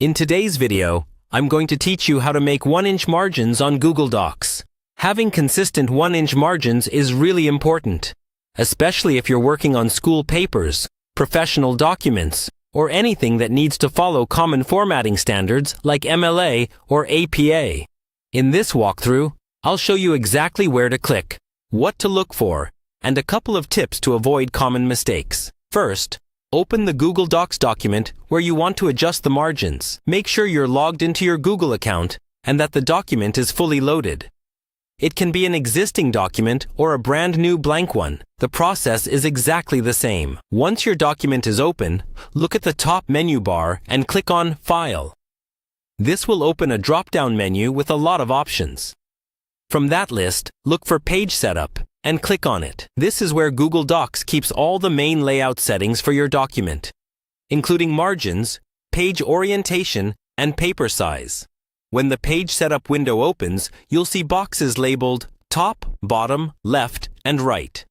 In today's video, I'm going to teach you how to make 1-inch margins on Google Docs. Having consistent 1-inch margins is really important, especially if you're working on school papers, professional documents, or anything that needs to follow common formatting standards like MLA or APA. In this walkthrough, I'll show you exactly where to click, what to look for, and a couple of tips to avoid common mistakes. First, open the Google Docs document where you want to adjust the margins. Make sure you're logged into your Google account and that the document is fully loaded. It can be an existing document or a brand new blank one. The process is exactly the same. Once your document is open, look at the top menu bar and click on File. This will open a drop-down menu with a lot of options. From that list, look for Page Setup and click on it. This is where Google Docs keeps all the main layout settings for your document, including margins, page orientation, and paper size. When the Page Setup window opens, you'll see boxes labeled Top, Bottom, Left, and Right.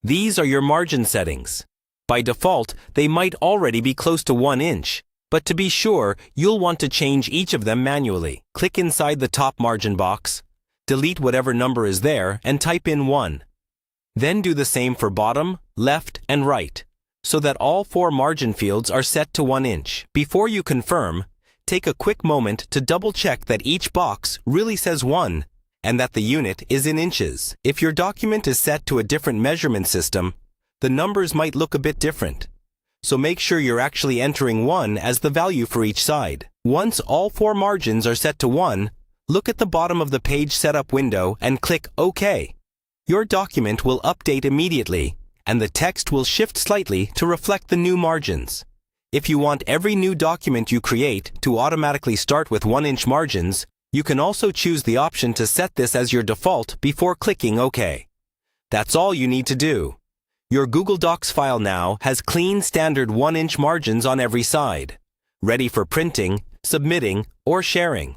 These are your margin settings. By default, they might already be close to 1 inch, but to be sure, you'll want to change each of them manually. Click inside the top margin box, delete whatever number is there, and type in 1. Then do the same for bottom, left, and right, so that all 4 margin fields are set to 1 inch. Before you confirm, take a quick moment to double-check that each box really says 1 and that the unit is in inches. If your document is set to a different measurement system, the numbers might look a bit different. So make sure you're actually entering 1 as the value for each side. Once all 4 margins are set to 1, look at the bottom of the Page Setup window and click OK. Your document will update immediately, and the text will shift slightly to reflect the new margins. If you want every new document you create to automatically start with 1-inch margins, you can also choose the option to set this as your default before clicking OK. That's all you need to do. Your Google Docs file now has clean standard 1-inch margins on every side, ready for printing, submitting, or sharing.